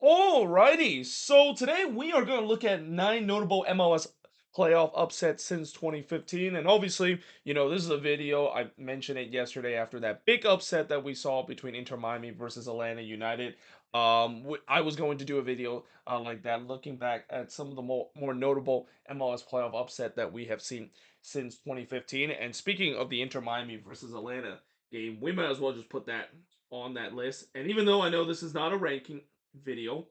Alrighty, so today we are going to look at 9 notable MLS playoff upsets since 2015. And obviously, this is a video. I mentioned it yesterday after that big upset that we saw between Inter Miami versus Atlanta United. I was going to do a video like that, looking back at some of the more notable MLS playoff upset that we have seen since 2015. And speaking of the Inter Miami versus Atlanta game, we might as well just put that on that list. And even though I know this is not a ranking video,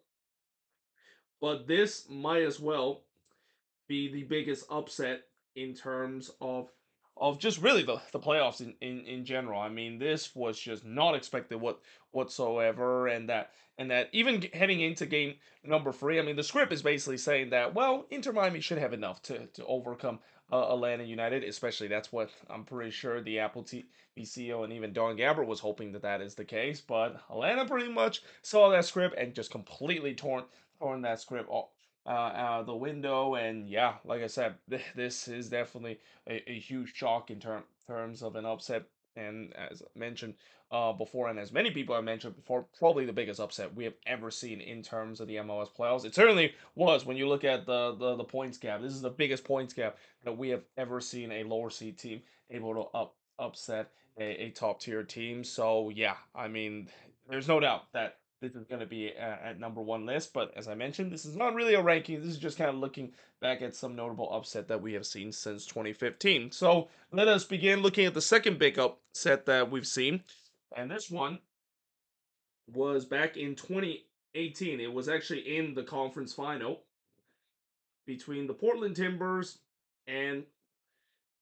but this might as well be the biggest upset in terms of just really the playoffs in general. I mean, this was just not expected whatsoever, and that even heading into game number three, I mean, the script is basically saying that well, Inter Miami should have enough to overcome Atlanta United. Especially that's what I'm pretty sure the Apple TV CEO and even Don Gabbert was hoping that is the case. But Atlanta pretty much saw that script and just completely torn that script out of the window. And yeah, like I said, this is definitely a huge shock in terms of an upset. And as I mentioned before, and as many people have mentioned before, probably the biggest upset we have ever seen in terms of the MLS playoffs. It certainly was when you look at the points gap. This is the biggest points gap that we have ever seen a lower seed team able to upset a top tier team. So yeah, I mean, there's no doubt that this is going to be at number one list. But as I mentioned, this is not really a ranking. This is just kind of looking back at some notable upset that we have seen since 2015. So let us begin looking at the second big upset that we've seen. And this one was back in 2018. It was actually in the conference final between the Portland Timbers and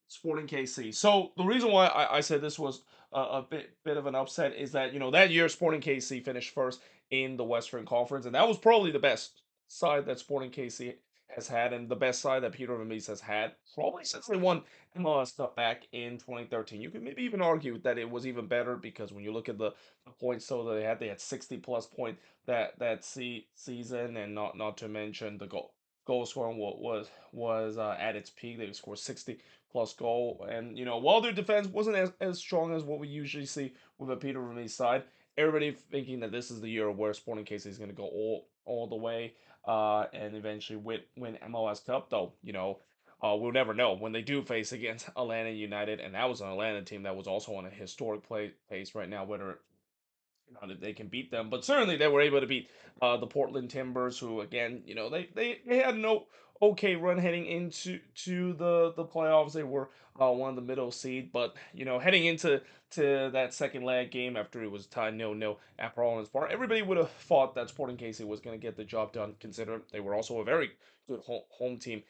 Sporting KC. So the reason why I said this was a bit of an upset is that that year Sporting KC finished first in the Western Conference, and that was probably the best side that Sporting KC has had, and the best side that Peter Vermes has had probably since they won MLS Cup back in 2013. You could maybe even argue that it was even better because when you look at the points so they had 60 plus point that season, and not to mention the goal scoring was at its peak. They scored 60 plus goal. And while their defense wasn't as strong as what we usually see with a Peter Vermes side, everybody thinking that this is the year where Sporting KC is going to go all the way and eventually win MLS Cup. Though we'll never know when they do face against Atlanta United, and that was an Atlanta team that was also on a historic pace right now. Whether not that they can beat them, but certainly they were able to beat the Portland Timbers, who again, they had no okay run heading into the playoffs. They were one of the middle seed, but heading into that second leg game after it was tied 0-0 at Providence Park, everybody would have thought that Sporting KC was going to get the job done, considering they were also a very good home team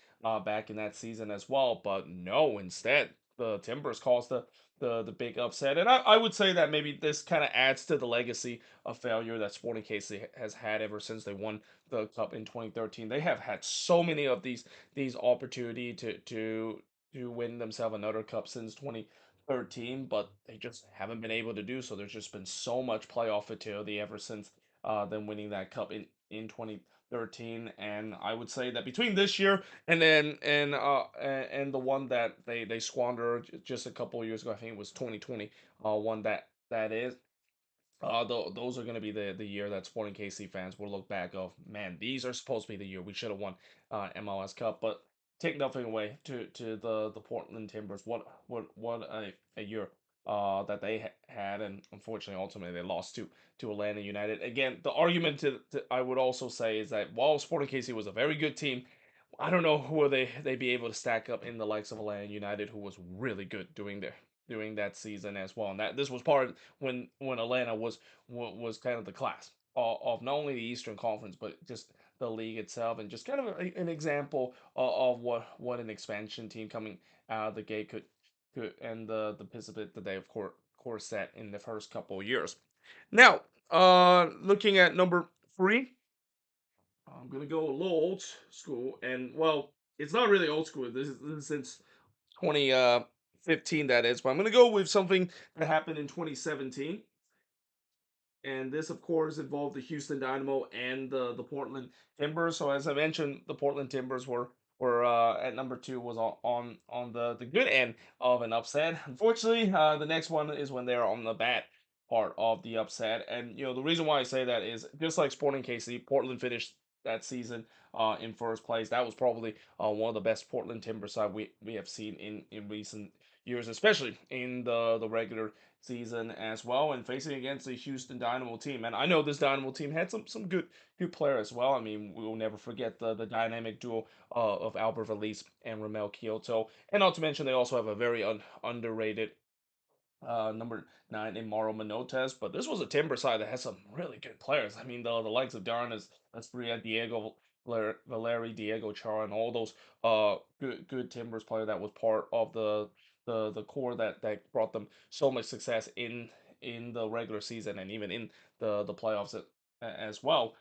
back in that season as well. But no, instead the Timbers caused the big upset. And I would say that maybe this kind of adds to the legacy of failure that Sporting KC has had ever since they won the cup in 2013. They have had so many of these opportunity to win themselves another cup since 2013, but they just haven't been able to do so. There's just been so much playoff futility ever since them winning that cup in 2013. And I would say that between this year and the one that they squandered just a couple of years ago. I think it was 2020. One that is. Those are going to be the year that Sporting KC fans will look back of. Man, these are supposed to be the year we should have won MLS Cup, but take nothing away to the Portland Timbers. What a year that they had, and unfortunately, ultimately they lost to Atlanta United. Again, the argument to I would also say is that while Sporting KC was a very good team, I don't know who they be able to stack up in the likes of Atlanta United, who was really good doing that season as well. And that this was part of when Atlanta was kind of the class of not only the Eastern Conference but just the league itself, and just kind of an example of what an expansion team coming out of the gate could and the piece of it that they of course set in the first couple of years. Now, looking at number three. I'm gonna go a little old school, and well, it's not really old school. This is since 2015, that is. But I'm gonna go with something that happened in 2017, and this, of course, involved the Houston Dynamo and the Portland Timbers. So as I mentioned, the Portland Timbers were at number two, was on the good end of an upset. Unfortunately, the next one is when they're on the part of the upset. And the reason why I say that is just like Sporting KC, Portland finished that season in first place. That was probably one of the best Portland Timber side we have seen in recent years, especially in the regular season as well, and facing against the Houston Dynamo team. And I know this Dynamo team had some good player as well. I mean, we will never forget the dynamic duo of Albert Valise and Ramel Kyoto, and not to mention they also have a very underrated number 9 in Mauro Manotes. But this was a Timber side that has some really good players. I mean, the likes of Darnas, Espria, Diego, Valeri, Diego Chara, and all those good Timbers player that was part of the core that brought them so much success in the regular season and even in the playoffs as well.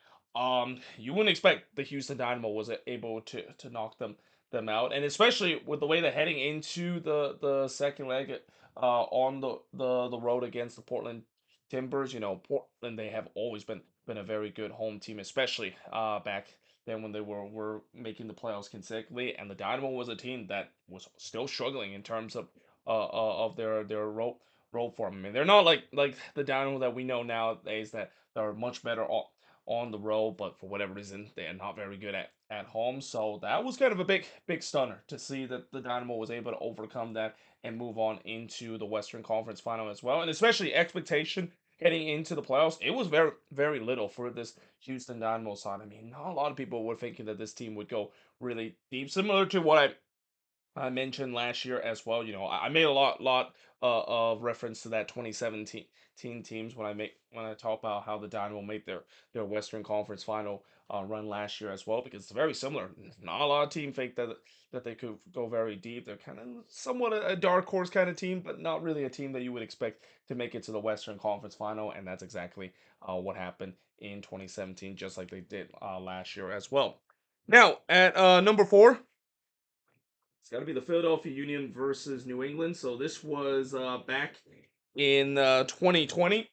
You wouldn't expect the Houston Dynamo was able to knock them out, and especially with the way they're heading into the second leg on the road against the Portland Timbers. Portland, they have always been a very good home team, especially back then when they were making the playoffs consecutively. And the Dynamo was a team that was still struggling in terms of their road form. I mean, they're not like the Dynamo that we know nowadays that are much better on the road, but for whatever reason, they are not very good at home. So that was kind of a big stunner to see that the Dynamo was able to overcome that and move on into the Western Conference Final as well. And especially expectation heading into the playoffs, it was very little for this Houston Dynamo side. I mean, not a lot of people were thinking that this team would go really deep, similar to what I mentioned last year as well. I made a lot of reference to that 2017 teams when I talk about how the Dynamo made their Western Conference Final run last year as well, because it's very similar. Not a lot of team think that they could go very deep. They're kind of somewhat a dark horse kind of team, but not really a team that you would expect to make it to the Western Conference Final, and that's exactly what happened in 2017, just like they did last year as well. Now at number 4. It's got to be the Philadelphia Union versus New England. So this was back in 2020.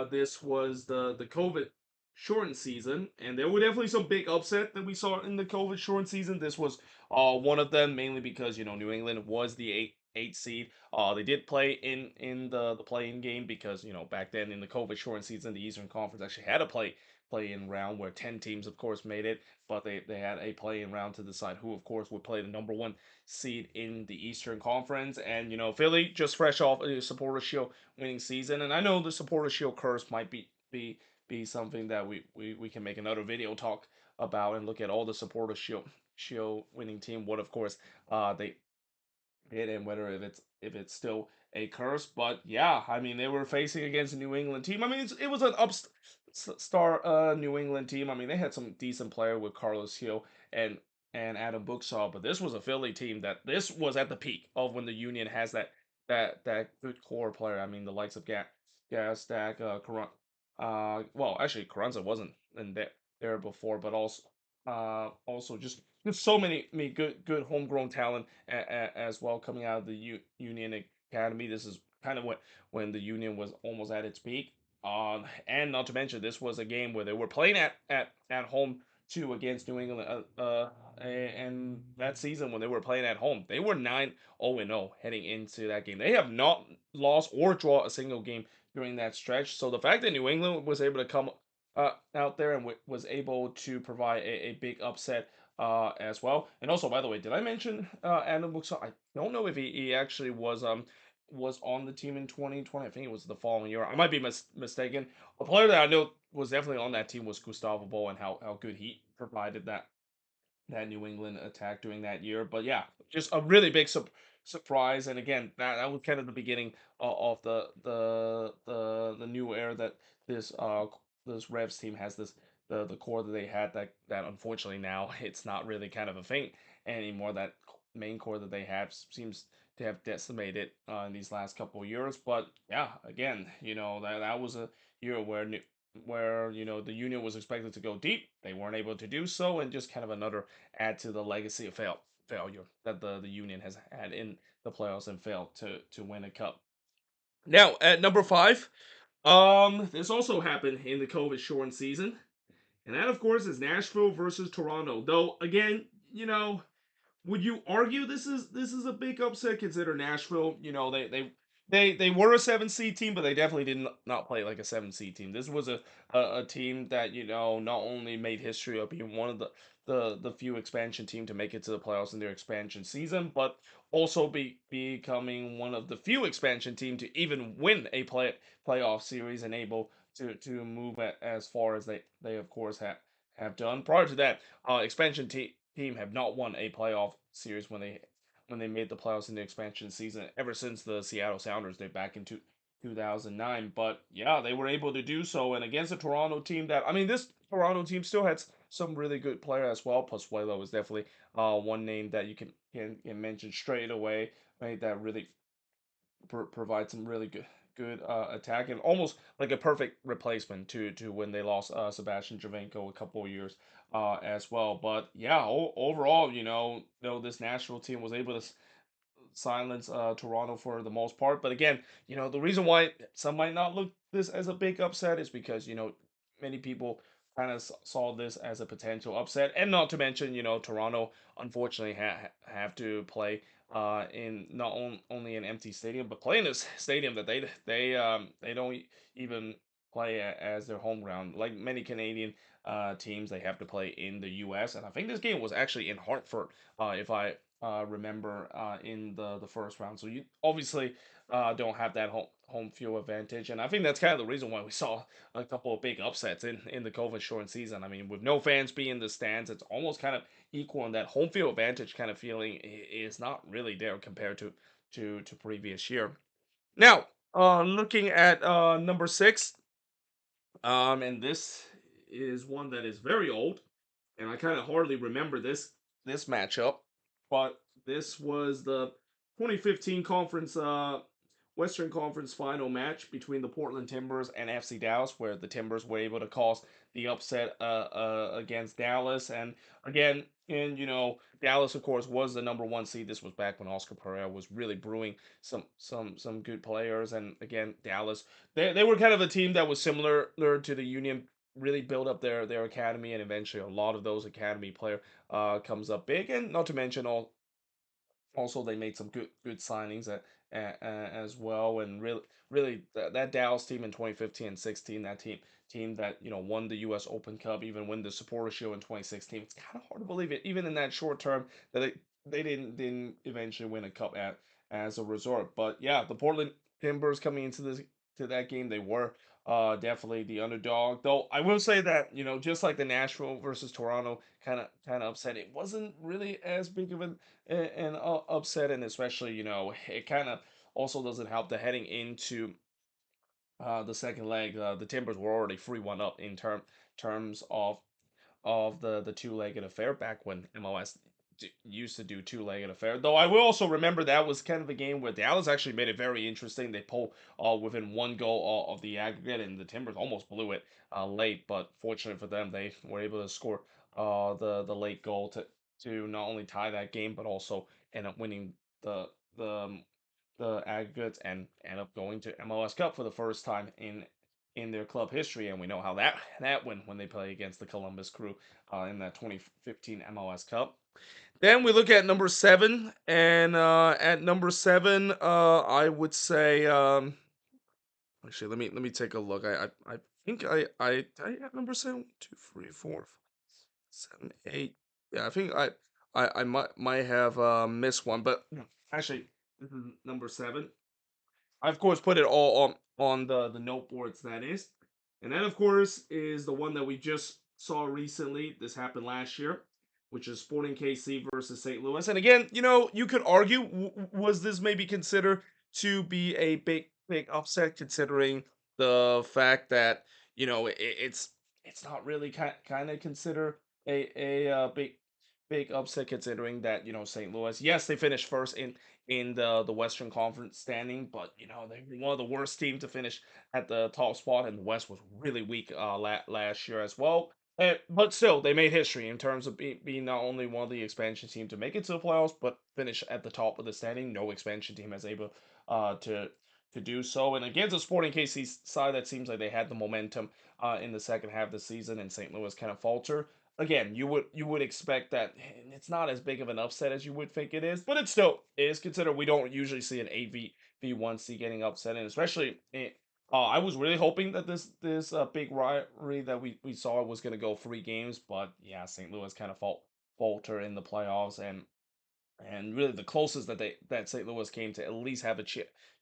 This was the COVID shortened season, and there were definitely some big upset that we saw in the COVID shortened season. This was one of them, mainly because New England was the eight seed. They did play in the play-in game because back then in the COVID shortened season, the Eastern Conference actually had a play-in round where 10 teams, of course, made it, but they had a play-in round to decide who, of course, would play the number one seed in the Eastern Conference. And Philly just fresh off a Supporter Shield winning season, and I know the Supporter Shield curse might be something that we can make another video talk about and look at all the Supporter Shield winning team. What of course they it and whether if it's still a curse. But yeah, I mean they were facing against a New England team. I mean it was an upstar New England team. I mean they had some decent player with Carlos Hill and Adam Booksaw, but this was a Philly team that this was at the peak of when the Union has that good core player. I mean the likes of Gastak, well actually Carranza wasn't in there before, but also just so many good homegrown talent as well coming out of the Union Academy. This is kind of when the Union was almost at its peak. And not to mention, this was a game where they were playing at home too against New England. And that season when they were playing at home, they were 9-0 heading into that game. They have not lost or draw a single game during that stretch. So the fact that New England was able to come out there and was able to provide a big upset as well. And also, by the way, did I mention Adam Buxton? I don't know if he actually was on the team in 2020. I think it was the following year. I might be mistaken. A player that I know was definitely on that team was Gustavo Bo, and how good he provided that New England attack during that year. But yeah, just a really big surprise. And again, that was kind of the beginning of the new era that this Revs team has the core that they had that unfortunately now it's not really kind of a thing anymore. That main core that they have seems to have decimated in these last couple of years. But yeah, again, that was a year where the Union was expected to go deep. They weren't able to do so, and just kind of another add to the legacy of failure that the Union has had in the playoffs and failed to win a cup. Now at number 5, this also happened in the COVID shortened season, and that of course is Nashville versus Toronto. Though again, would you argue this is a big upset? Consider Nashville, they They were a 7 seed team, but they definitely did not play like a 7 seed team. This was a team that not only made history of being one of the few expansion team to make it to the playoffs in their expansion season, but also becoming one of the few expansion team to even win a playoff series and able to move as far as they of course have done. Prior to that, expansion team have not won a playoff series when they made the playoffs in the expansion season ever since the Seattle Sounders did back in 2009. But yeah, they were able to do so, and against a Toronto team that I mean, this Toronto team still had some really good player as well. Pozuelo was definitely one name that you can mention straight away, right? That really provide some really good attack and almost like a perfect replacement to when they lost Sebastian Javenko a couple of years as well. But yeah, overall, though this national team was able to silence Toronto for the most part. But again, the reason why some might not look this as a big upset is because many people kind of saw this as a potential upset, and not to mention Toronto unfortunately have to play in not only an empty stadium, but play in this stadium that they don't even play as their home ground. Like many Canadian teams, they have to play in the U.S. And I think this game was actually in Hartford, if I remember in the first round. So you obviously don't have that home field advantage, and I think that's kind of the reason why we saw a couple of big upsets in the COVID shortened season. I mean, with no fans being in the stands, it's almost kind of equal, and that home field advantage kind of feeling is not really there compared to previous year. Now, looking at number six, and this is one that is very old, and I kind of hardly remember this matchup, but this was the 2015 conference Western Conference final match between the Portland Timbers and FC Dallas, where the Timbers were able to cause the upset against Dallas. And again, and Dallas of course was the number one seed. This was back when Oscar Pereira was really brewing some good players. And again, Dallas, they were kind of a team that was similar to the Union, really build up their academy, and eventually a lot of those academy player comes up big. And not to mention also they made some good signings as well. And really that Dallas team in 2015 and 16, that team that won the U.S. Open Cup, even win the Supporter Shield in 2016. It's kind of hard to believe it, even in that short term, that they didn't eventually win a cup as a resort. But yeah, the Portland Timbers coming into this to that game, they were definitely the underdog. Though I will say that just like the Nashville versus Toronto kind of upset, it wasn't really as big of an upset, and especially it kind of also doesn't help that heading into the second leg, the Timbers were already 3-1 up in terms of the two-legged affair back when MLS used to do two-legged affair. Though I will also remember that was kind of a game where Dallas actually made it very interesting. They pulled within one goal of the aggregate, and the Timbers almost blew it late. But fortunate for them, they were able to score the late goal to not only tie that game, but also end up winning the the the aggregates and end up going to MLS Cup for the first time in their club history. And we know how that went when they play against the Columbus Crew in that 2015 MLS Cup. Then we look at number seven, and at number seven, I would say, actually, let me take a look. I think I have number seven. 1, 2, 3, 4, 5, 7, 8. Yeah, I think I might have missed one, but actually, this is number seven. I of course put it all on the note boards, that is. And that of course is the one that we just saw recently. This happened last year, which is Sporting KC versus St. Louis. And again, you could argue, was this maybe considered to be a big upset, considering the fact that it's not really kind of considered a big upset, considering that St. Louis, yes, they finished first in the Western Conference standing, but they were one of the worst teams to finish at the top spot, and the West was really weak last year as well. But still, they made history in terms of being not only one of the expansion teams to make it to the playoffs, but finish at the top of the standing. No expansion team has able to do so. And against the Sporting KC side, that seems like they had the momentum in the second half of the season, and St. Louis kind of falter. Again, you would expect that it's not as big of an upset as you would think it is, but it still is, considered we don't usually see an 8v be 1 seed getting upset, and especially I was really hoping that this big rivalry that we saw was going to go 3 games, but yeah, St. Louis kind of falter in the playoffs, and really the closest that St. Louis came to at least have a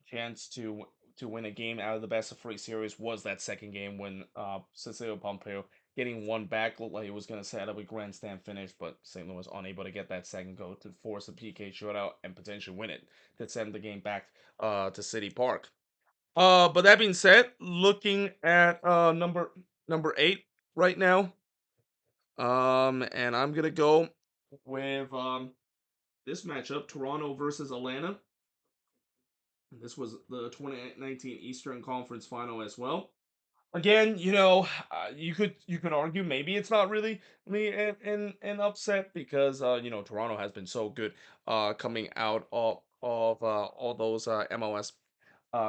chance to win a game out of the best of 3 series was that second game when Cecilio Pompeo getting one back looked like he was going to set up a grandstand finish, but St. Louis unable to get that second goal to force a PK shootout and potentially win it to send the game back to City Park. But that being said, looking at number 8 right now, and I'm gonna go with this matchup, Toronto versus Atlanta. This was the 2019 Eastern Conference Final as well. Again, you could argue maybe it's not really an upset because Toronto has been so good coming out of all those MLS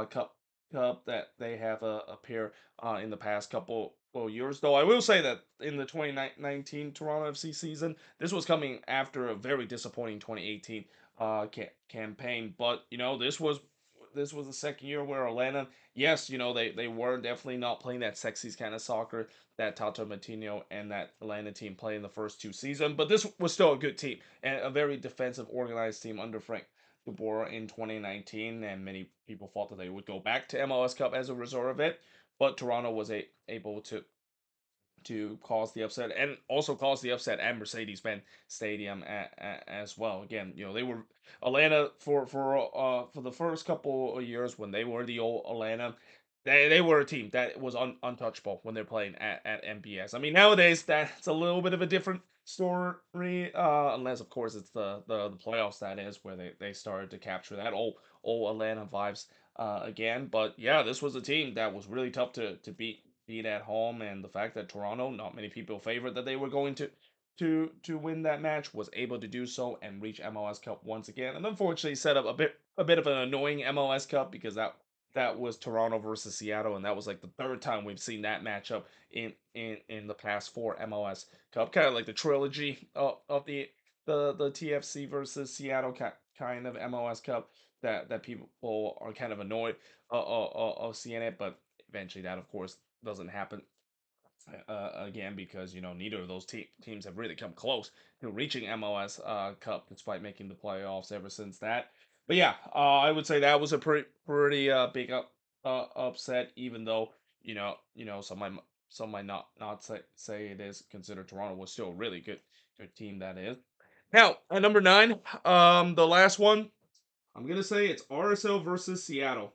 cup that they have appear in the past couple of years. Though I will say that in the 2019 Toronto FC season, this was coming after a very disappointing 2018 campaign. But this was the second year where Atlanta, yes, they were definitely not playing that sexy kind of soccer that Tato Martino and that Atlanta team played in the first 2 seasons. But this was still a good team and a very defensive, organized team under Frank DeBoer in 2019, and many people thought that they would go back to MLS Cup as a result of it. But Toronto was able to cause the upset and also cause the upset at Mercedes-Benz Stadium as well. Again, they were Atlanta for the first couple of years when they were the old Atlanta. They were a team that was untouchable when they're playing at MBS. I mean, nowadays that's a little bit of a different story, unless of course it's the playoffs that is where they started to capture that old Atlanta vibes again. But yeah, this was a team that was really tough to beat at home, and the fact that Toronto, not many people favored that they were going to win that match, was able to do so and reach MLS Cup once again, and unfortunately set up a bit of an annoying MLS Cup because that was Toronto versus Seattle, and that was like the third time we've seen that matchup in the past 4 MLS Cup, kind of like the trilogy of the TFC versus Seattle kind of MLS Cup that people are kind of annoyed of seeing it, but eventually that of course doesn't happen again because neither of those teams have really come close to reaching MLS Cup despite making the playoffs ever since that. But yeah, I would say that was a pretty big upset, even though some might not say it is. Consider Toronto was still a really good team that is. Now at number 9, the last one, I'm gonna say it's RSL versus Seattle.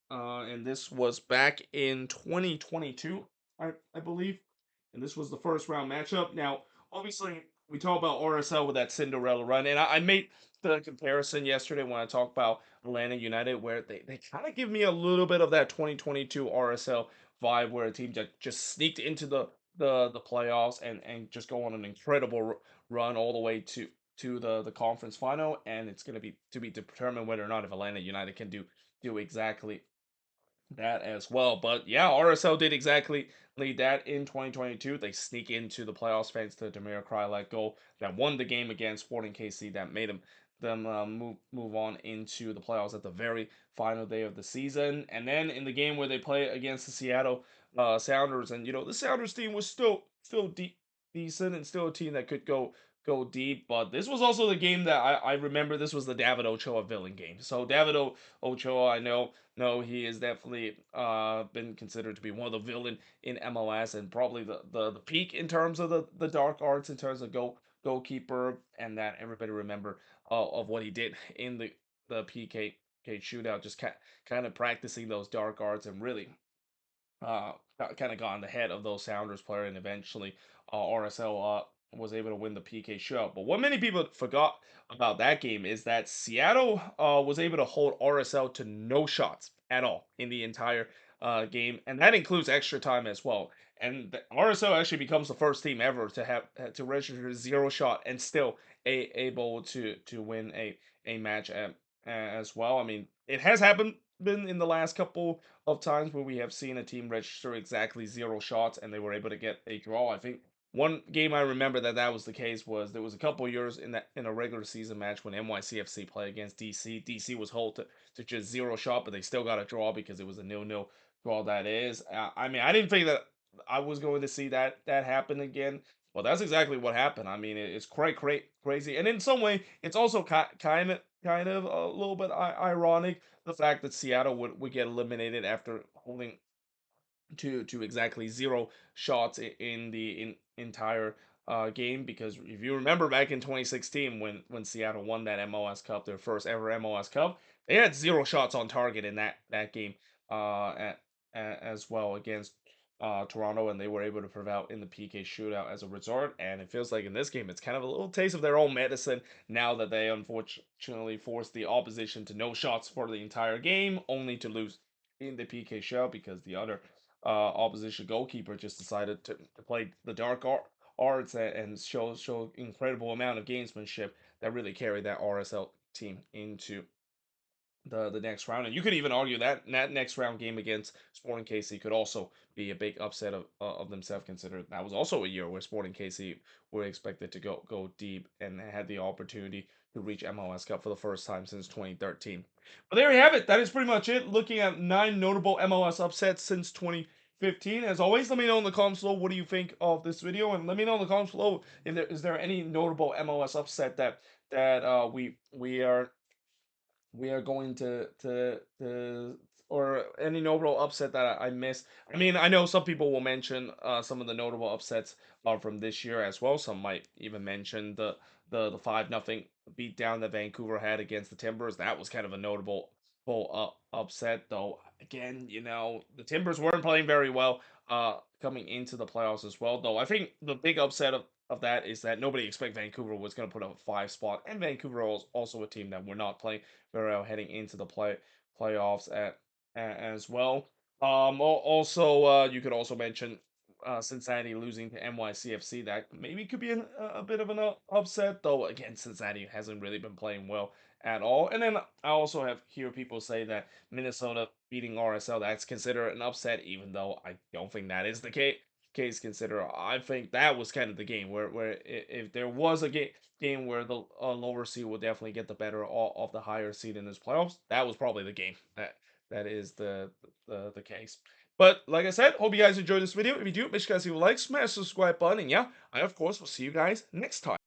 And this was back in 2022, I believe. And this was the first round matchup. Now, obviously, we talk about RSL with that Cinderella run, and I made the comparison yesterday when I talked about Atlanta United, where they kind of give me a little bit of that 2022 RSL vibe, where a team that just sneaked into the playoffs and just go on an incredible run all the way to the conference final, and it's going to be determined whether or not if Atlanta United can do exactly that as well. But yeah, RSL did exactly lead that in 2022. They sneak into the playoffs thanks to Demir Krylak goal that won the game against Sporting KC that made them move on into the playoffs at the very final day of the season. And then in the game where they play against the Seattle Sounders, and the Sounders team was still decent and still a team that could go deep. But this was also the game that I remember. This was the David Ochoa villain game. So David Ochoa, I know. No, he is definitely been considered to be one of the villain in MLS and probably the peak in terms of the dark arts in terms of goalkeeper, and that everybody remember of what he did in the PK shootout, just kind of practicing those dark arts and really uh, kind of got in the head of those Sounders player, and eventually RSL was able to win the PK shootout. But what many people forgot about that game is that Seattle was able to hold RSL to no shots at all in the entire game, and that includes extra time as well. And the RSL actually becomes the first team ever to have to register 0 shot and still able to win a match as well. I mean, it has happened been in the last couple of times where we have seen a team register exactly 0 shots and they were able to get a draw. I think one game I remember that was the case was there was a couple years in a regular season match when NYCFC played against DC. DC was held to just zero shot, but they still got a draw because it was a nil-nil draw. That is, I mean, I didn't think that I was going to see that happen again. Well, that's exactly what happened. I mean, it's quite crazy, and in some way, it's also kind of a little bit ironic the fact that Seattle would get eliminated after holding to exactly zero shots in the entire game. Because if you remember back in 2016 when Seattle won that MLS Cup, their first ever MLS Cup, they had zero shots on target in that game at, as well against Toronto, and they were able to prevail in the PK shootout as a result. And it feels like in this game, it's kind of a little taste of their own medicine now that they unfortunately forced the opposition to no shots for the entire game, only to lose in the PK shootout because the other opposition goalkeeper just decided to play the arts and show incredible amount of gamesmanship that really carried that RSL team into the next round. And you could even argue that that next round game against Sporting KC could also be a big upset of themselves, considering that was also a year where Sporting KC were expected to go deep and had the opportunity to reach MLS Cup for the first time since 2013. But there you have it. That is pretty much it. Looking at 9 notable MLS upsets since 2015. As always, let me know in the comments below what do you think of this video, and let me know in the comments below if there any notable MLS upset that we are going to or any notable upset that I missed. I mean, I know some people will mention some of the notable upsets from this year as well. Some might even mention the 5-0 beatdown that Vancouver had against the Timbers. That was kind of a notable upset, though. Again, the Timbers weren't playing very well coming into the playoffs as well. Though I think the big upset of that is that nobody expect Vancouver was going to put up a 5 spot, and Vancouver was also a team that were not playing very well heading into the playoffs as well. Also, you could also mention Cincinnati losing to NYCFC. That maybe could be a bit of an upset, though. Again, Cincinnati hasn't really been playing well at all. And then I also have hear people say that Minnesota beating RSL, that's considered an upset, even though I don't think that is the case consider. I think that was kind of the game where if there was a game where the lower seed will definitely get the better of the higher seed in this playoffs, that was probably the game that is the case. But like I said, hope you guys enjoyed this video. If you do, make sure you guys leave a like, smash the subscribe button, and yeah, I of course will see you guys next time.